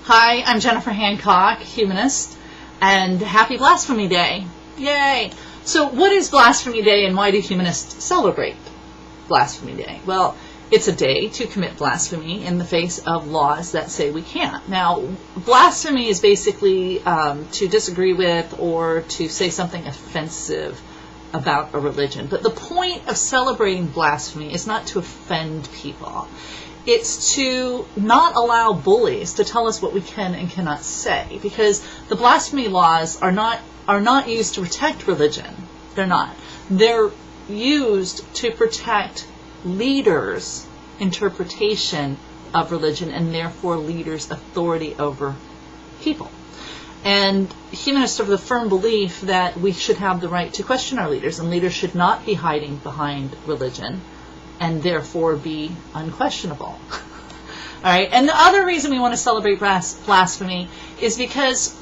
Hi, I'm Jennifer Hancock, humanist, and happy Blasphemy Day. Yay! So what is Blasphemy Day and why do humanists celebrate Blasphemy Day? Well, it's a day to commit blasphemy in the face of laws that say we can't. Now, blasphemy is basically to disagree with or to say something offensive about a religion. But the point of celebrating blasphemy is not to offend people. It's to not allow bullies to tell us what we can and cannot say, because the blasphemy laws are not used to protect religion. They're not. They're used to protect leaders' interpretation of religion and therefore leaders' authority over people. And humanists have the firm belief that we should have the right to question our leaders, and leaders should not be hiding behind religion and therefore be unquestionable. All right. And the other reason we want to celebrate blasphemy is because,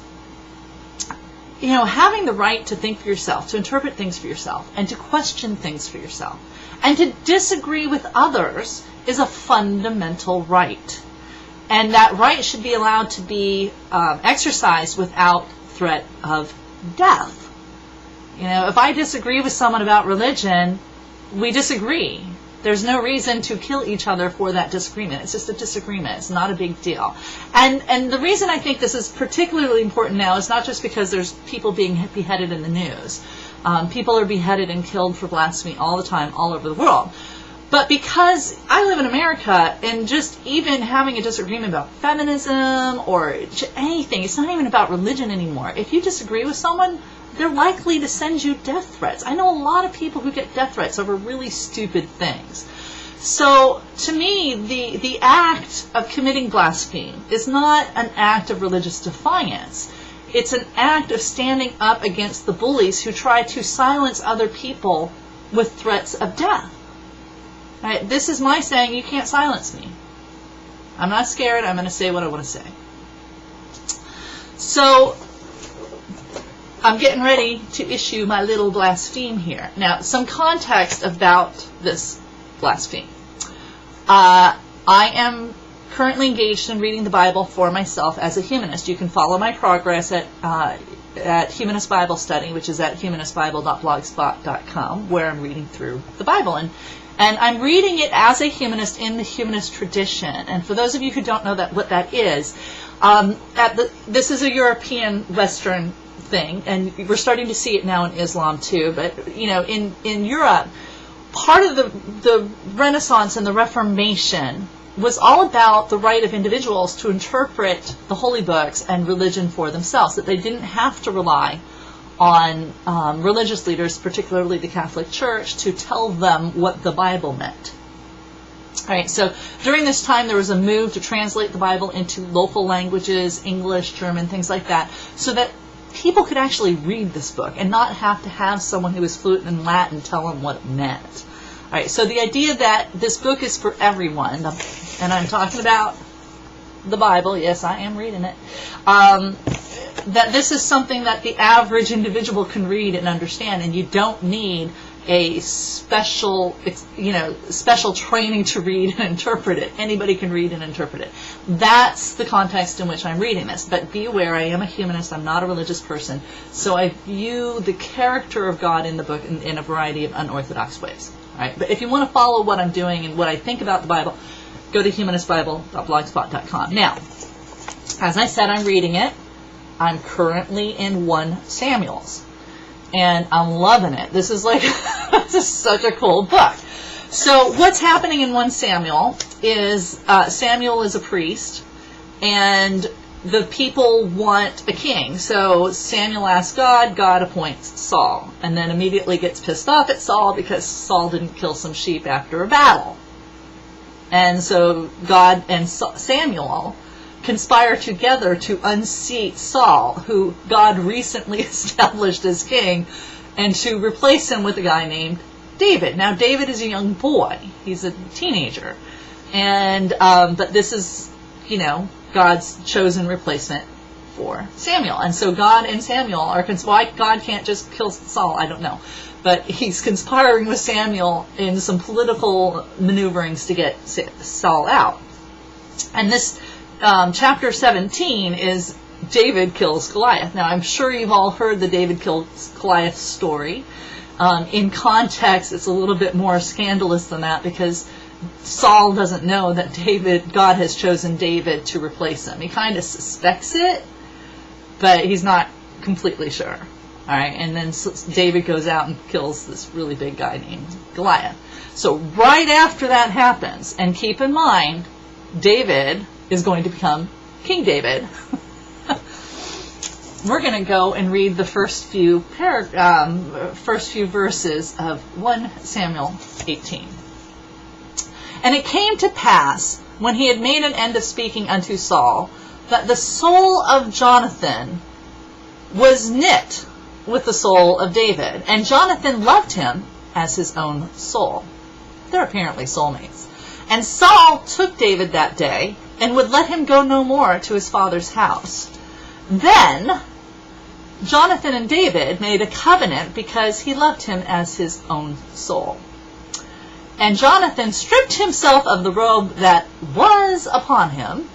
having the right to think for yourself, to interpret things for yourself, and to question things for yourself, and to disagree with others is a fundamental right. And that right should be allowed to be exercised without threat of death. If I disagree with someone about religion, we disagree. There's no reason to kill each other for that disagreement. It's just a disagreement. It's not a big deal. And the reason I think this is particularly important now is not just because there's people being beheaded in the news. People are beheaded and killed for blasphemy all the time, all over the world. But because I live in America, and just even having a disagreement about feminism or anything, it's not even about religion anymore. If you disagree with someone, they're likely to send you death threats. I know a lot of people who get death threats over really stupid things. So to me, the act of committing blasphemy is not an act of religious defiance. It's an act of standing up against the bullies who try to silence other people with threats of death. Right? This is my saying, you can't silence me. I'm not scared. I'm going to say what I want to say. So I'm getting ready to issue my little blaspheme here. Now, some context about this blaspheme. I am currently engaged in reading the Bible for myself as a humanist. You can follow my progress at Humanist Bible Study, which is at humanistbible.blogspot.com, where I'm reading through the Bible. And I'm reading it as a humanist in the humanist tradition. And for those of you who don't know what that is, this is a European Western thing, and we're starting to see it now in Islam too. But in Europe, part of the Renaissance and the Reformation was all about the right of individuals to interpret the holy books and religion for themselves, that they didn't have to rely on religious leaders, particularly the Catholic Church, to tell them what the Bible meant. All right, so during this time there was a move to translate the Bible into local languages, English, German, things like that, so that people could actually read this book and not have to have someone who was fluent in Latin tell them what it meant. All right, so the idea that this book is for everyone, and I'm talking about the Bible, yes, I am reading it, that this is something that the average individual can read and understand, and you don't need a special training to read and interpret it. Anybody can read and interpret it. That's the context in which I'm reading this. But be aware, I am a humanist. I'm not a religious person. So I view the character of God in the book in a variety of unorthodox ways. All right? But if you want to follow what I'm doing and what I think about the Bible, go to humanistbible.blogspot.com. Now, as I said, I'm reading it. I'm currently in 1 Samuel's. And I'm loving it. This is this is such a cool book. So what's happening in 1 Samuel is Samuel is a priest, and the people want a king. So Samuel asks God, God appoints Saul, and then immediately gets pissed off at Saul because Saul didn't kill some sheep after a battle. And so God and Samuel conspire together to unseat Saul, who God recently established as king, and to replace him with a guy named David. Now, David is a young boy. He's a teenager. And but this is, God's chosen replacement for Samuel. And so God and Samuel are why God can't just kill Saul, I don't know. But he's conspiring with Samuel in some political maneuverings to get Saul out. And this chapter 17 is David kills Goliath. Now, I'm sure you've all heard the David kills Goliath story. In context, it's a little bit more scandalous than that because Saul doesn't know that God has chosen David to replace him. He kind of suspects it, but he's not completely sure. All right, and then David goes out and kills this really big guy named Goliath. So right after that happens, and keep in mind, David is going to become King David. We're going to go and read the first few verses of 1 Samuel 18. And it came to pass, when he had made an end of speaking unto Saul, that the soul of Jonathan was knit with the soul of David, and Jonathan loved him as his own soul. They're apparently soulmates. And Saul took David that day, and would let him go no more to his father's house. Then Jonathan and David made a covenant because he loved him as his own soul. And Jonathan stripped himself of the robe that was upon him,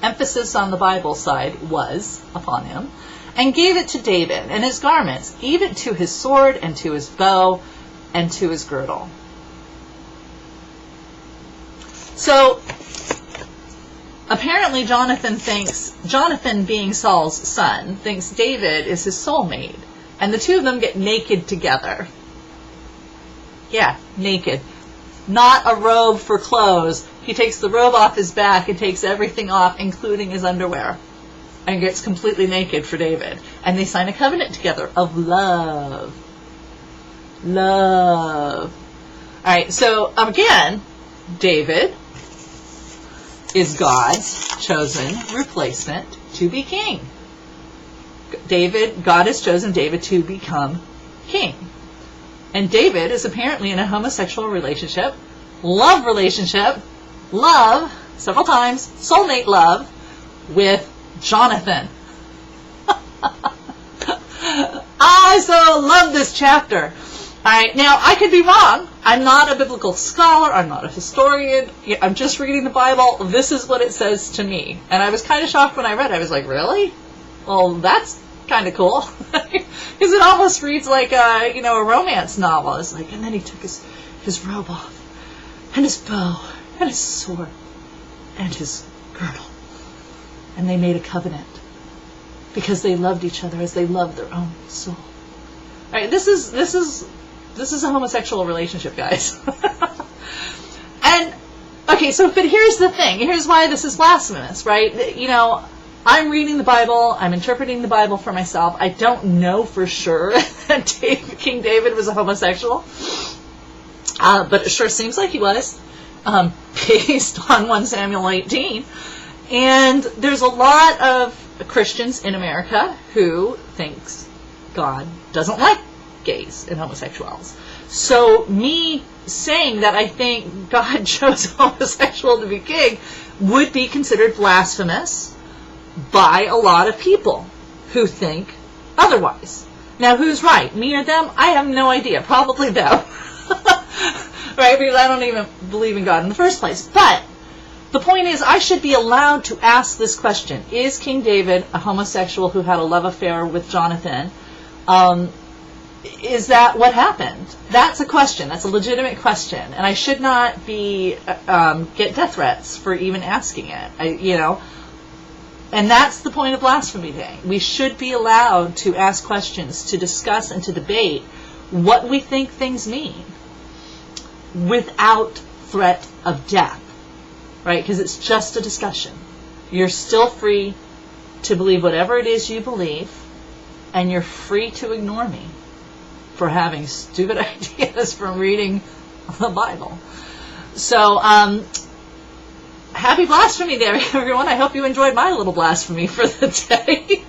emphasis on the Bible side, was upon him, and gave it to David, and his garments, even to his sword, and to his bow, and to his girdle. So, apparently Jonathan being Saul's son, thinks David is his soulmate. And the two of them get naked together. Yeah, naked. Not a robe for clothes. He takes the robe off his back and takes everything off, including his underwear. And gets completely naked for David. And they sign a covenant together of love. Love. Alright, so again, David is God's chosen replacement to be king. God has chosen David to become king. And David is apparently in a homosexual relationship, several times, soulmate love, with Jonathan. I so love this chapter. Alright, now I could be wrong. I'm not a biblical scholar. I'm not a historian. I'm just reading the Bible. This is what it says to me. And I was kind of shocked when I read it. I was like, really? Well, that's kind of cool. Because it almost reads like a romance novel. It's like, and then he took his robe off, and his bow, and his sword, and his girdle. And they made a covenant. Because they loved each other as they loved their own soul. Alright, this is a homosexual relationship, guys. And, okay, but here's the thing. Here's why this is blasphemous, right? I'm reading the Bible. I'm interpreting the Bible for myself. I don't know for sure that King David was a homosexual. But it sure seems like he was, based on 1 Samuel 18. And there's a lot of Christians in America who thinks God doesn't like gays and homosexuals. So me saying that I think God chose a homosexual to be king would be considered blasphemous by a lot of people who think otherwise. Now, who's right? Me or them? I have no idea. Probably them. Right? Because I don't even believe in God in the first place. But the point is, I should be allowed to ask this question. Is King David a homosexual who had a love affair with Jonathan? Is that what happened? That's a question. That's a legitimate question. And I should not be get death threats for even asking it. And that's the point of Blasphemy Day. We should be allowed to ask questions, to discuss and to debate what we think things mean without threat of death. Right? Because it's just a discussion. You're still free to believe whatever it is you believe, and you're free to ignore me for having stupid ideas from reading the Bible. So, happy Blasphemy Day, everyone. I hope you enjoyed my little blasphemy for the day.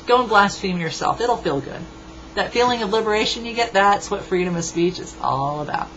Go and blaspheme yourself. It'll feel good. That feeling of liberation you get, that's what freedom of speech is all about.